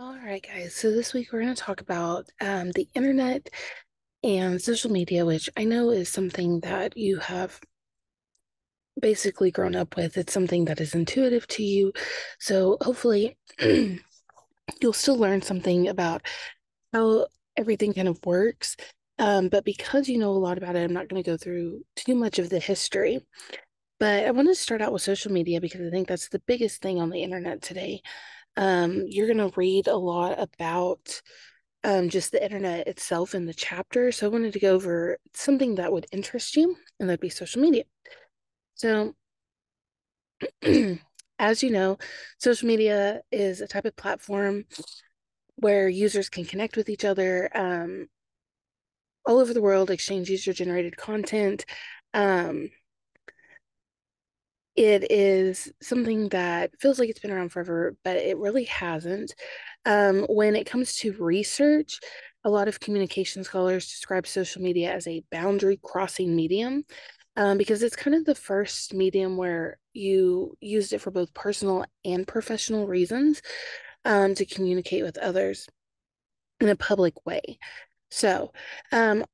All right, guys. So this week we're going to talk about the internet and social media, which I know is something that you have basically grown up with. It's something that is intuitive to you. So hopefully you'll still learn something about how everything kind of works. But because you know a lot about it, I'm not going to go through too much of the history. But I want to start out with social media because I think that's the biggest thing on the internet today. You're going to read a lot about just the internet itself in the chapter. So I wanted to go over something that would interest you, and that'd be social media. So, as you know, social media is a type of platform where users can connect with each other all over the world, exchange user generated content. Um, it is something that feels like it's been around forever, but it really hasn't. When it comes to research, a lot of communication scholars describe social media as a boundary crossing medium because it's kind of the first medium where you used it for both personal and professional reasons to communicate with others in a public way. So, um,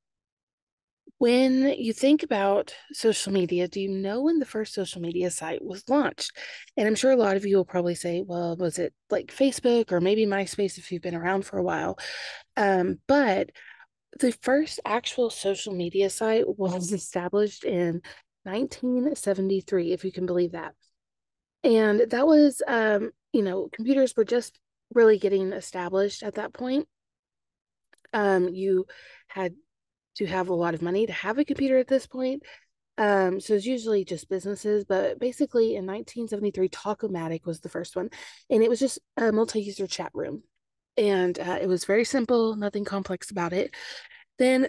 when you think about social media, do you know when the first social media site was launched? And I'm sure a lot of you will probably say, well, was it like Facebook or maybe MySpace if you've been around for a while? But the first actual social media site was established in 1973, if you can believe that. And that was, computers were just really getting established at that point. You had to have a lot of money to have a computer at this point. So it's usually just businesses, but basically in 1973, Talkomatic was the first one, and it was just a multi-user chat room, and it was very simple, nothing complex about it. Then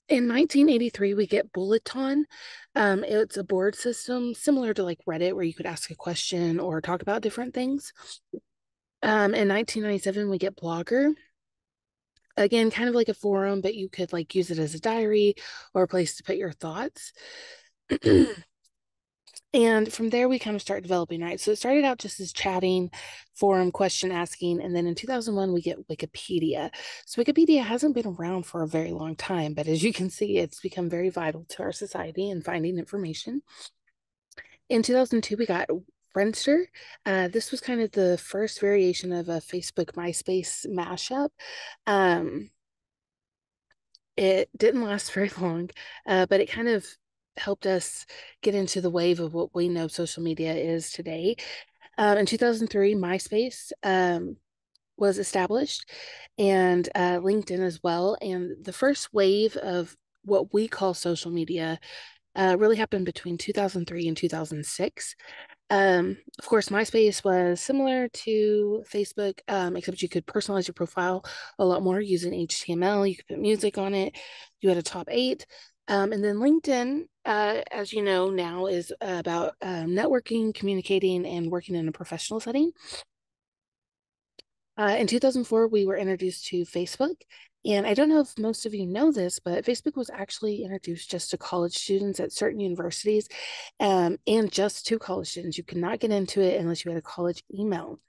in 1983, we get Bulleton. It's a board system similar to like Reddit, where you could ask a question or talk about different things. In 1997, we get Blogger. Again, kind of like a forum, but you could like use it as a diary or a place to put your thoughts. And from there, we kind of start developing, right? So it started out just as chatting, forum, question asking. And then in 2001, we get Wikipedia. So Wikipedia hasn't been around for a very long time, but as you can see, it's become very vital to our society and finding information. In 2002, we got Friendster. This was kind of the first variation of a Facebook MySpace mashup. Um, it didn't last very long, but it kind of helped us get into the wave of what we know social media is today. In 2003, MySpace was established and LinkedIn as well. And the first wave of what we call social media really happened between 2003 and 2006. Of course, MySpace was similar to Facebook, except you could personalize your profile a lot more using HTML. You could put music on it. You had a top eight. And then LinkedIn, as you know now, is about networking, communicating, and working in a professional setting. In 2004, we were introduced to Facebook. And I don't know if most of you know this, but Facebook was actually introduced just to college students at certain universities and just to college students. You could not get into it unless you had a college email.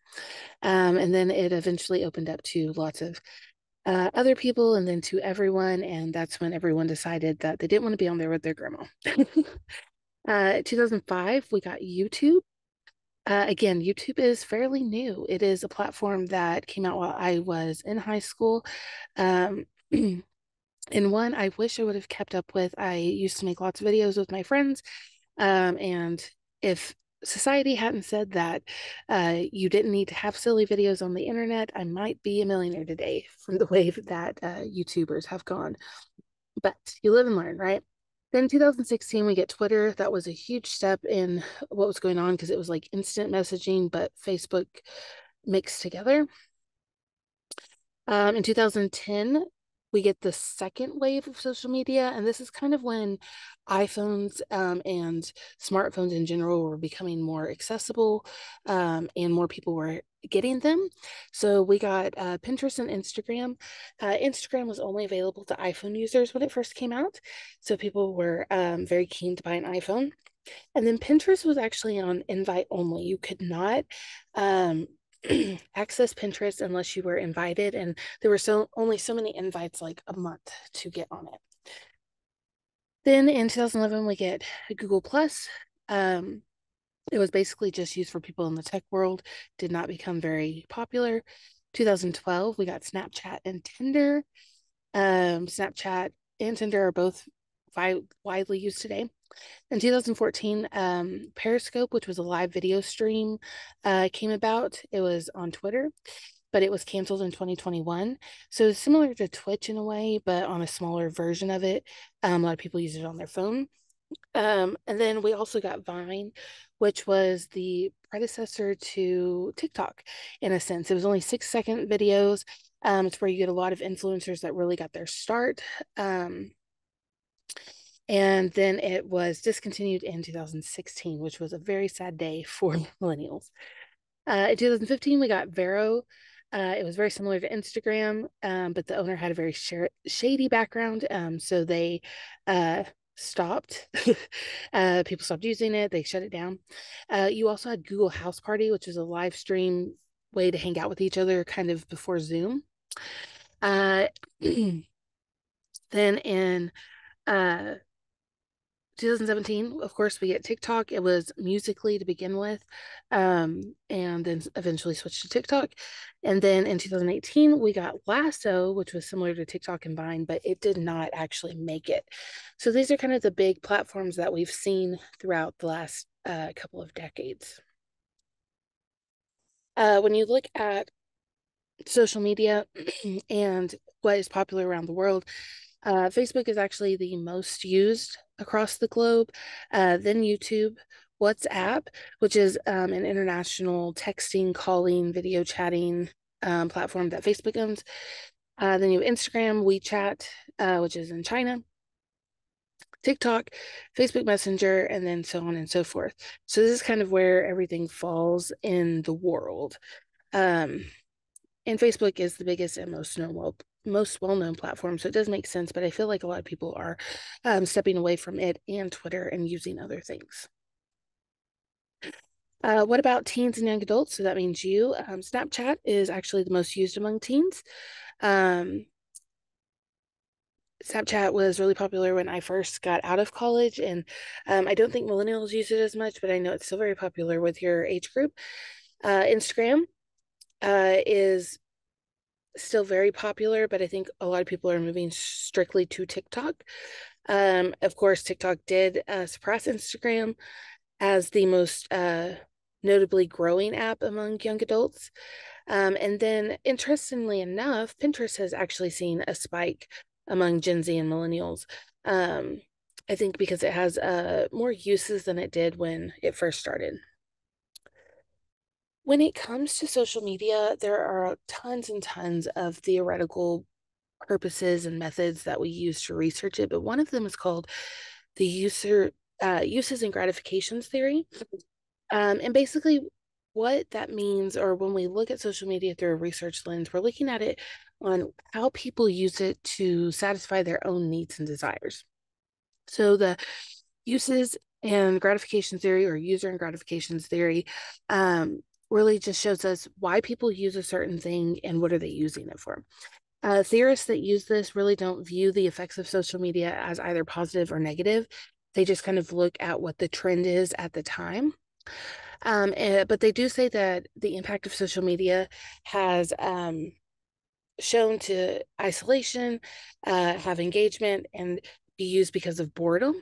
And then it eventually opened up to lots of other people and then to everyone. And that's when everyone decided that they didn't want to be on there with their grandma. 2005, we got YouTube. Again, YouTube is fairly new. It is a platform that came out while I was in high school. Um, and one I wish I would have kept up with. I used to make lots of videos with my friends. And if society hadn't said that you didn't need to have silly videos on the internet, I might be a millionaire today from the wave that YouTubers have gone. But you live and learn, right? Then 2016, we get Twitter. That was a huge step in what was going on because it was like instant messaging, but Facebook mixed together. In 2010, we get the second wave of social media, and this is kind of when iPhones and smartphones in general were becoming more accessible and more people were getting them. So we got Pinterest and Instagram. Instagram was only available to iPhone users when it first came out, so people were very keen to buy an iPhone. And then Pinterest was actually on invite only. You could not access Pinterest unless you were invited, and there were only so many invites, like a month, to get on it. Then in 2011, we get Google Plus. It was basically just used for people in the tech world, did not become very popular. 2012, we got Snapchat and Tinder. Snapchat and Tinder are both widely used today. In 2014, Periscope, which was a live video stream, came about. It was on Twitter, but it was canceled in 2021. So similar to Twitch in a way, but on a smaller version of it. A lot of people use it on their phone. And then we also got Vine, which was the predecessor to TikTok in a sense. It was only 6-second videos. It's where you get a lot of influencers that really got their start. And then it was discontinued in 2016, which was a very sad day for millennials. In 2015, we got Vero. It was very similar to Instagram, but the owner had a very shady background. So they stopped. People stopped using it. They shut it down. You also had Google House Party, which is a live stream way to hang out with each other kind of before Zoom. Then in 2017, of course, we get TikTok. It was Musical.ly to begin with, and then eventually switched to TikTok. And then in 2018, we got Lasso, which was similar to TikTok and Vine, but it did not actually make it. So these are kind of the big platforms that we've seen throughout the last couple of decades. When you look at social media and what is popular around the world, Facebook is actually the most used across the globe. Then YouTube, WhatsApp, which is an international texting, calling, video chatting platform that Facebook owns. Then you have Instagram, WeChat, which is in China, TikTok, Facebook Messenger, and then so on and so forth. So this is kind of where everything falls in the world. And Facebook is the biggest and most well-known platform, so it does make sense, but I feel like a lot of people are stepping away from it and Twitter and using other things. What about teens and young adults? So that means you. Snapchat is actually the most used among teens. Snapchat was really popular when I first got out of college, and I don't think millennials use it as much, but I know it's still very popular with your age group. Instagram is still very popular, but I think a lot of people are moving strictly to TikTok. Of course, TikTok did suppress Instagram as the most notably growing app among young adults. And then, interestingly enough, Pinterest has actually seen a spike among Gen Z and millennials. I think because it has more uses than it did when it first started. When it comes to social media, there are tons and tons of theoretical purposes and methods that we use to research it, but one of them is called the uses and gratifications theory. And basically, what that means, or when we look at social media through a research lens, we're looking at it on how people use it to satisfy their own needs and desires. So the uses and gratification theory, or user and gratifications theory, really just shows us why people use a certain thing and what are they using it for. Theorists that use this really don't view the effects of social media as either positive or negative. They just kind of look at what the trend is at the time. But they do say that the impact of social media has shown to isolation, have engagement, and be used because of boredom.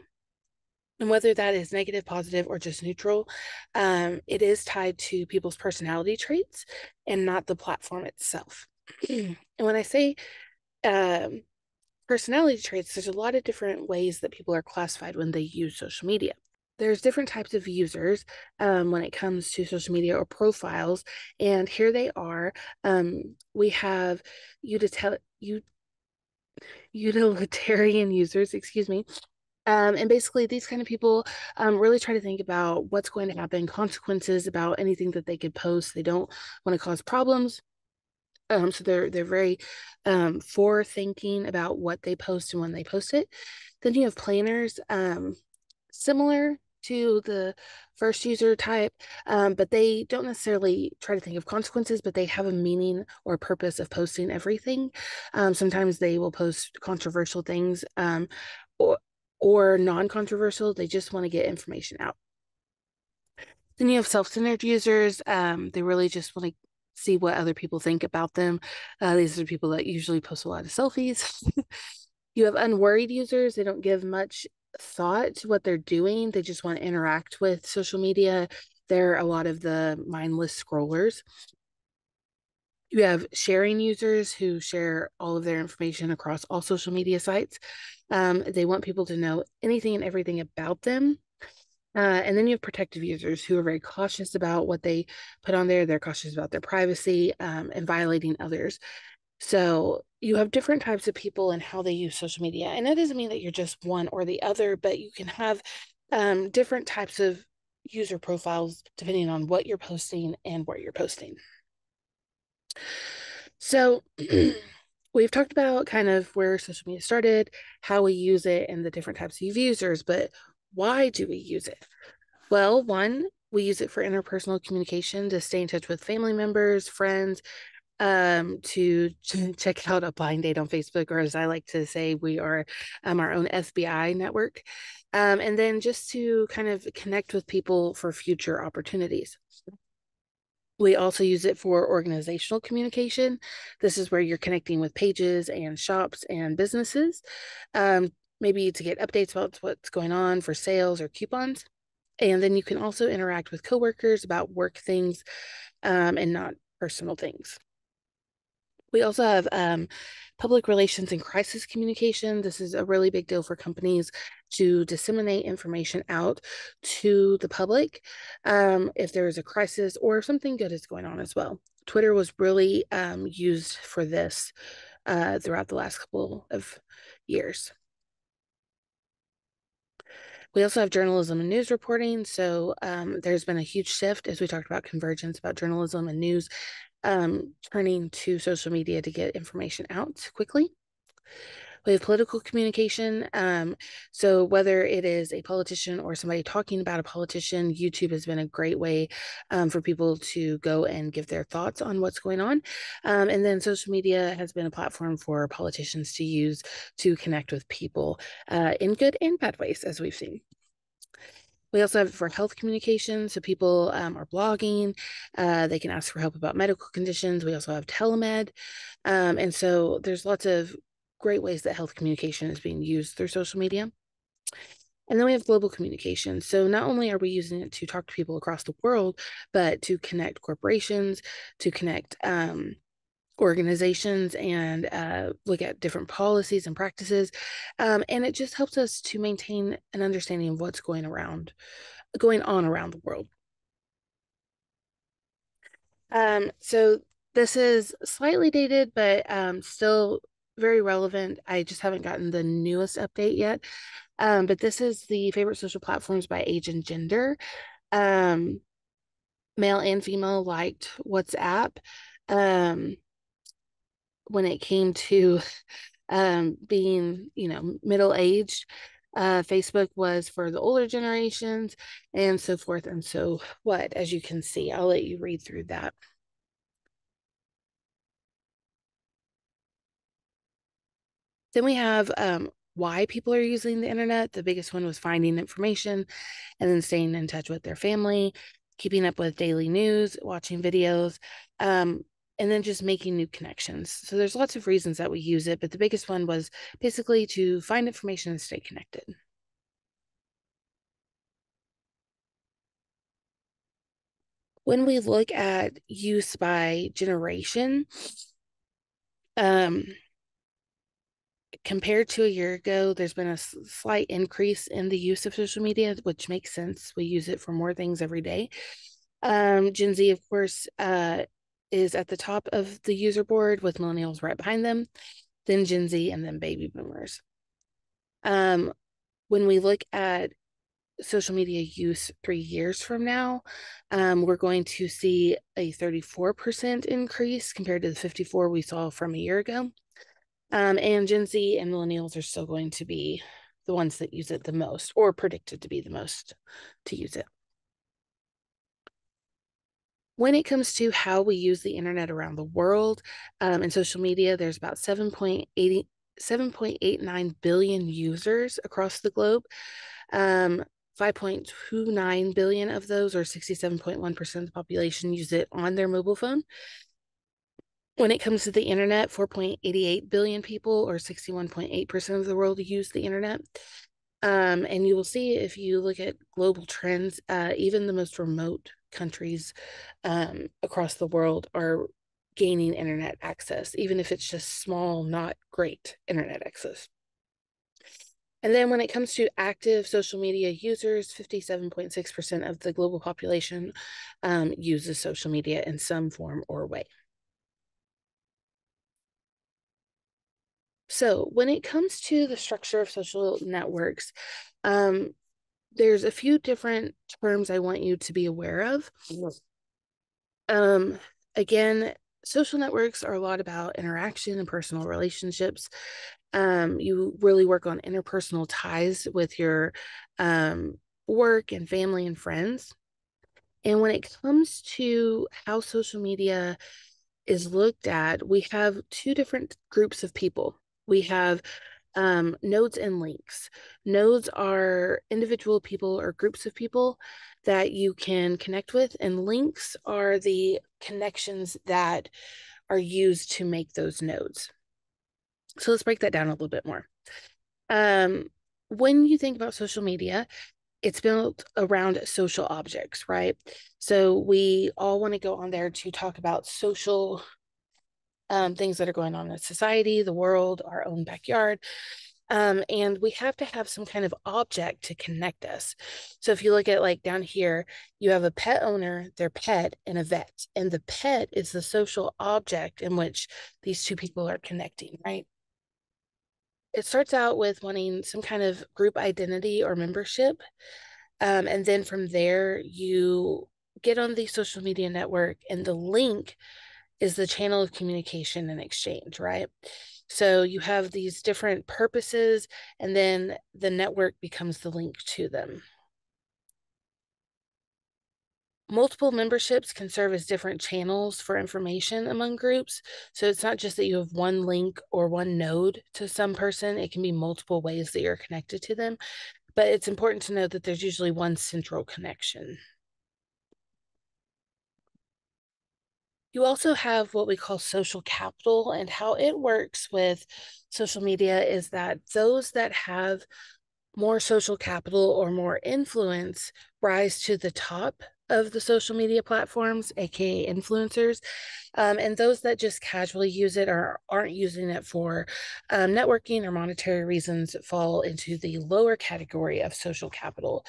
And whether that is negative, positive, or just neutral, it is tied to people's personality traits and not the platform itself. And when I say personality traits, there's a lot of different ways that people are classified when they use social media. There's different types of users when it comes to social media or profiles, and here they are. We have utilitarian users, excuse me. And basically, these kind of people really try to think about what's going to happen, consequences about anything that they could post. They don't want to cause problems. So they're very forward-thinking about what they post and when they post it. Then you have planners, similar to the first user type, but they don't necessarily try to think of consequences, but they have a meaning or purpose of posting everything. Sometimes they will post controversial things, or non-controversial. They just want to get information out. Then you have self-centered users. They really just want to see what other people think about them. These are people that usually post a lot of selfies. You have unworried users. They don't give much thought to what they're doing. They just want to interact with social media. They're a lot of the mindless scrollers. You have sharing users who share all of their information across all social media sites. They want people to know anything and everything about them. And then you have protective users who are very cautious about what they put on there. They're cautious about their privacy, and violating others. So you have different types of people and how they use social media. And that doesn't mean that you're just one or the other, but you can have different types of user profiles depending on what you're posting and where you're posting. So we've talked about kind of where social media started, how we use it, and the different types of users, but why do we use it? Well, one, we use it for interpersonal communication to stay in touch with family members, friends, to check out a blind date on Facebook, or as I like to say, we are our own FBI network. And then just to kind of connect with people for future opportunities. We also use it for organizational communication. This is where you're connecting with pages and shops and businesses, maybe to get updates about what's going on for sales or coupons. And then you can also interact with coworkers about work things, and not personal things. We also have public relations and crisis communication. This is a really big deal for companies to disseminate information out to the public if there is a crisis or something good is going on as well. Twitter was really used for this throughout the last couple of years. We also have journalism and news reporting. So there's been a huge shift, as we talked about convergence, about journalism and news turning to social media to get information out quickly. We have political communication. So whether it is a politician or somebody talking about a politician, YouTube has been a great way for people to go and give their thoughts on what's going on. And then social media has been a platform for politicians to use to connect with people in good and bad ways, as we've seen. We also have it for health communication. So people are blogging. They can ask for help about medical conditions. We also have telemed. And so there's lots of great ways that health communication is being used through social media. And then we have global communication. So not only are we using it to talk to people across the world, but to connect corporations, to connect organizations, and look at different policies and practices. And it just helps us to maintain an understanding of what's going on around the world. So this is slightly dated, but still very relevant. I just haven't gotten the newest update yet. But this is the favorite social platforms by age and gender. Male and female liked WhatsApp. When it came to being, middle-aged, Facebook was for the older generations, and so forth and so what, as you can see. I'll let you read through that. Then we have why people are using the internet. The biggest one was finding information and then staying in touch with their family, keeping up with daily news, watching videos, and then just making new connections. So there's lots of reasons that we use it, but the biggest one was basically to find information and stay connected. When we look at use by generation, compared to a year ago, there's been a slight increase in the use of social media, which makes sense. We use it for more things every day. Gen Z, of course, is at the top of the user board, with millennials right behind them, then Gen Z, and then baby boomers. When we look at social media use 3 years from now, we're going to see a 34% increase compared to the 54 we saw from a year ago. And Gen Z and millennials are still going to be the ones that use it the most or predicted to be the most to use it. When it comes to how we use the internet around the world and social media, there's about 7.89 billion users across the globe. 5.29 billion of those, or 67.1% of the population, use it on their mobile phone. When it comes to the internet, 4.88 billion people, or 61.8% of the world, use the internet. And you will see if you look at global trends, even the most remote countries across the world are gaining internet access, even if it's just small, not great internet access. And then when it comes to active social media users, 57.6% of the global population uses social media in some form or way. So when it comes to the structure of social networks, there's a few different terms I want you to be aware of. Again, social networks are a lot about interaction and personal relationships. You really work on interpersonal ties with your work and family and friends. And when it comes to how social media is looked at, we have two different groups of people. We have nodes and links. Nodes are individual people or groups of people that you can connect with, and links are the connections that are used to make those nodes. So let's break that down a little bit more. When you think about social media, it's built around social objects, right? So we all want to go on there to talk about social things that are going on in society, the world, our own backyard. And we have to have some kind of object to connect us. So if you look at like down here, you have a pet owner, their pet, and a vet. And the pet is the social object in which these two people are connecting, right? It starts out with wanting some kind of group identity or membership. And then from there, you get on the social media network, and the link is the channel of communication and exchange, right? So you have these different purposes, and then the network becomes the link to them. Multiple memberships can serve as different channels for information among groups. So it's not just that you have one link or one node to some person, it can be multiple ways that you're connected to them. But it's important to know that there's usually one central connection. You also have what we call social capital, and how it works with social media is that those that have more social capital or more influence rise to the top of the social media platforms, aka influencers. And those that just casually use it or aren't using it for networking or monetary reasons fall into the lower category of social capital.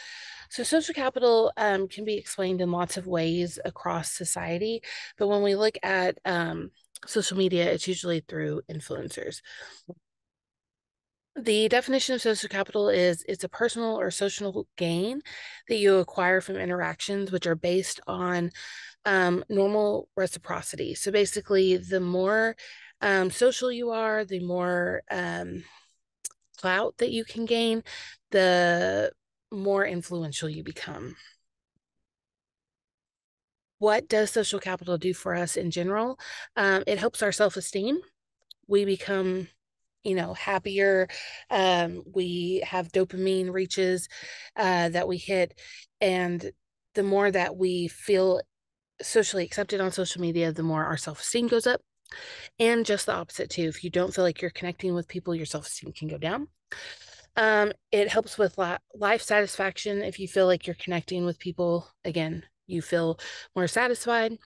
So, social capital can be explained in lots of ways across society, but when we look at social media, it's usually through influencers. The definition of social capital is it's a personal or social gain that you acquire from interactions which are based on normal reciprocity. So basically, the more social you are, the more clout that you can gain, the more influential you become. What does social capital do for us in general? It helps our self-esteem. We become happier. We have dopamine reaches that we hit. And the more that we feel socially accepted on social media, the more our self-esteem goes up. And just the opposite too. If you don't feel like you're connecting with people, your self-esteem can go down. It helps with life satisfaction. If you feel like you're connecting with people, again, you feel more satisfied.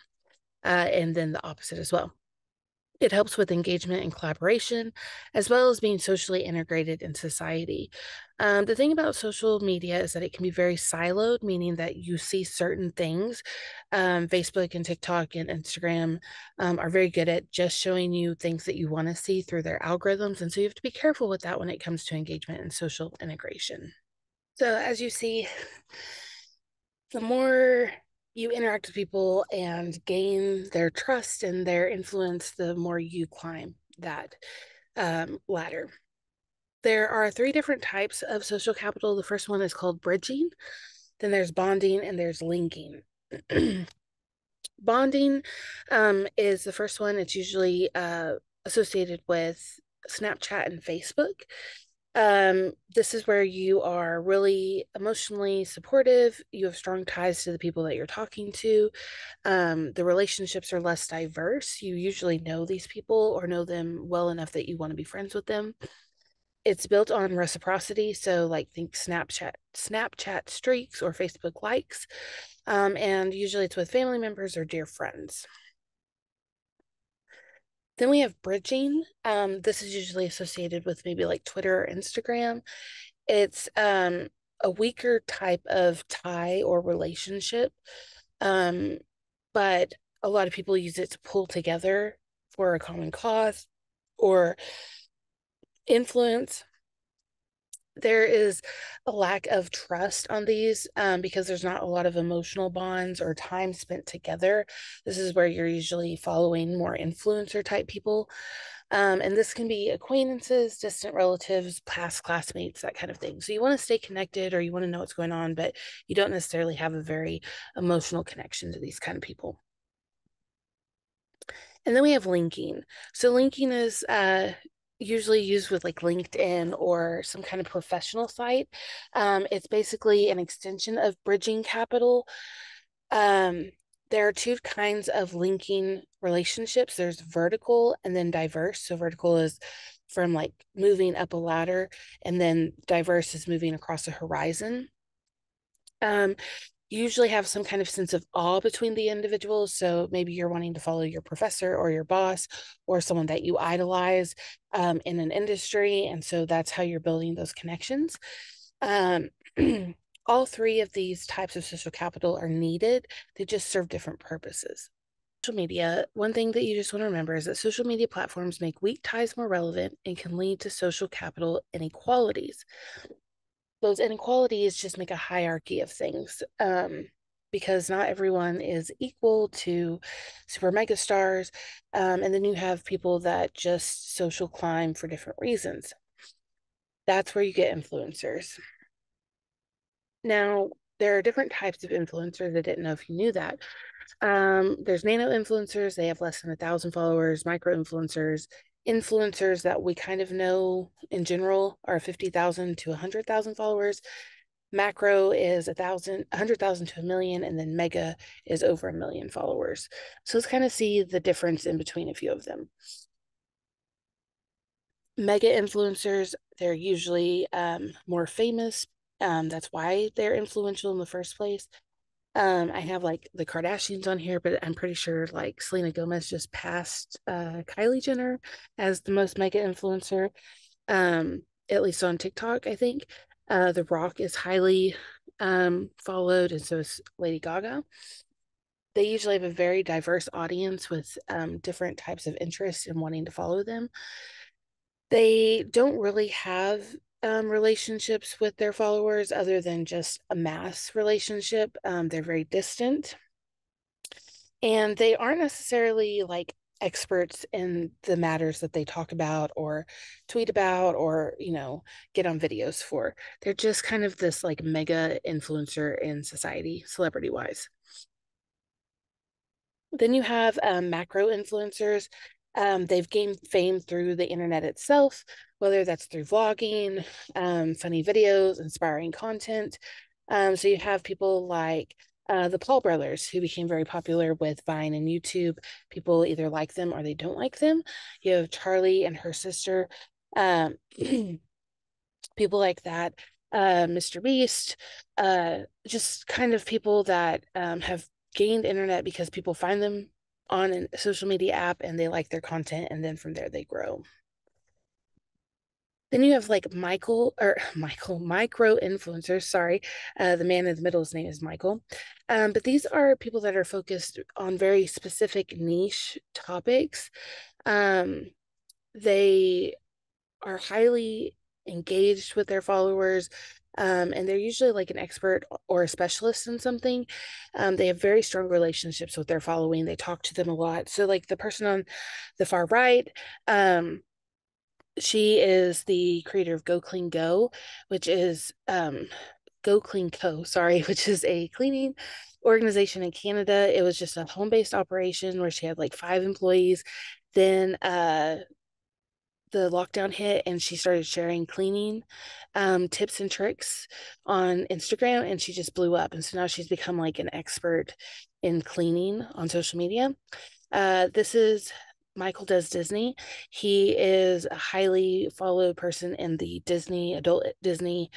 And then the opposite as well. It helps with engagement and collaboration, as well as being socially integrated in society. The thing about social media is that it can be very siloed, meaning that you see certain things. Facebook and TikTok and Instagram are very good at just showing you things that you want to see through their algorithms. And so you have to be careful with that when it comes to engagement and social integration. So, as you see, the more you interact with people and gain their trust and their influence, the more you climb that ladder. There are three different types of social capital. The first one is called bridging, then there's bonding, and there's linking. Bonding is the first one. It's usually associated with Snapchat and Facebook. This is where you are really emotionally supportive. You have strong ties to the people that you're talking to. The relationships are less diverse. You usually know these people or know them well enough that you want to be friends with them. It's built on reciprocity, so like think Snapchat streaks or Facebook likes, and usually it's with family members or dear friends. Then we have bridging. This is usually associated with maybe like Twitter or Instagram. It's a weaker type of tie or relationship, um, but a lot of people use it to pull together for a common cause or influence. There is a lack of trust on these because there's not a lot of emotional bonds or time spent together. This is where you're usually following more influencer type people. And this can be acquaintances, distant relatives, past classmates, that kind of thing. So you want to stay connected or you want to know what's going on, but you don't necessarily have a very emotional connection to these kind of people. And then we have linking. So linking is usually used with like LinkedIn or some kind of professional site. It's basically an extension of bridging capital. Um, there are two kinds of linking relationships. There's vertical and then diverse. So vertical is from like moving up a ladder, and then diverse is moving across a horizon. Um, usually have some kind of sense of awe between the individuals. So maybe you're wanting to follow your professor or your boss or someone that you idolize in an industry. And so that's how you're building those connections. Um, all three of these types of social capital are needed, they just serve different purposes. Social media, one thing that you just want to remember is that social media platforms make weak ties more relevant and can lead to social capital inequalities. Those inequalities just make a hierarchy of things because not everyone is equal to super mega stars. And then you have people that just social climb for different reasons. That's where you get influencers. Now, there are different types of influencers. I didn't know if you knew that. There's nano influencers, they have less than 1,000 followers, micro influencers, influencers that we kind of know in general are 50,000 to 100,000 followers. Macro is 100,000 to a million, and then mega is over 1 million followers. So let's kind of see the difference in between a few of them. Mega influencers, they're usually more famous. That's why they're influential in the first place. I have like the Kardashians on here, but I'm pretty sure like Selena Gomez just passed Kylie Jenner as the most mega influencer, at least on TikTok, I think. The Rock is highly followed, and so is Lady Gaga. They usually have a very diverse audience with different types of interests and wanting to follow them. They don't really have relationships with their followers other than just a mass relationship. They're very distant and they aren't necessarily like experts in the matters that they talk about or tweet about or, get on videos for. They're just kind of this like mega influencer in society, celebrity wise. Then you have macro influencers. They've gained fame through the internet itself, whether that's through vlogging, funny videos, inspiring content. So you have people like the Paul brothers, who became very popular with Vine and YouTube. People either like them or they don't like them. You have Charlie and her sister, um, people like that. Mr. Beast, just kind of people that have gained internet because people find them on a social media app and they like their content, and then from there they grow. Then you have like micro influencers. Sorry, the man in the middle, his name is Michael. But these are people that are focused on very specific niche topics. Um, they are highly engaged with their followers. And they're usually like an expert or a specialist in something. They have very strong relationships with their following. They talk to them a lot. So, like the person on the far right, She is the creator of Go Clean Go, which is Go Clean Co, sorry, which is a cleaning organization in Canada. It was just a home-based operation where she had like 5 employees. Then the lockdown hit and she started sharing cleaning tips and tricks on Instagram, and she just blew up. And so now she's become like an expert in cleaning on social media. This is Michael Does Disney. He is a highly followed person in the Disney, adult Disney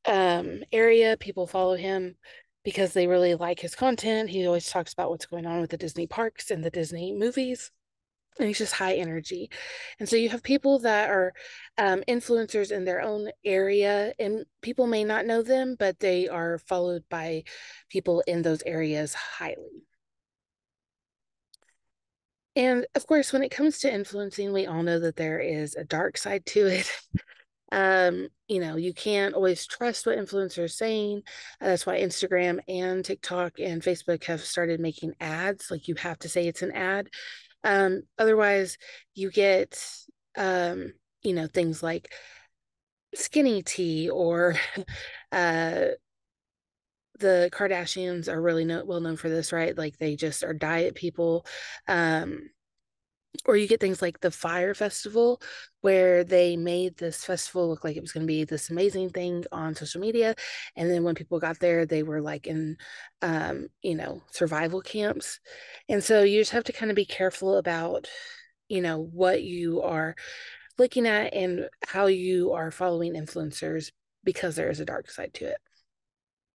area. People follow him because they really like his content. He always talks about what's going on with the Disney parks and the Disney movies. And he's just high energy. And so you have people that are influencers in their own area, and people may not know them, but they are followed by people in those areas highly. And of course, when it comes to influencing, we all know that there is a dark side to it. You can't always trust what influencers are saying. That's why Instagram and TikTok and Facebook have started making ads. Like, you have to say it's an ad. Otherwise, you get, things like skinny tea, or uh, the Kardashians are really well known for this, right? Like, they just are diet people. Um, or you get things like the Fire Festival, where they made this festival look like it was going to be this amazing thing on social media. And then when people got there, they were like in, survival camps. And so you just have to kind of be careful about, what you are looking at and how you are following influencers, because there is a dark side to it.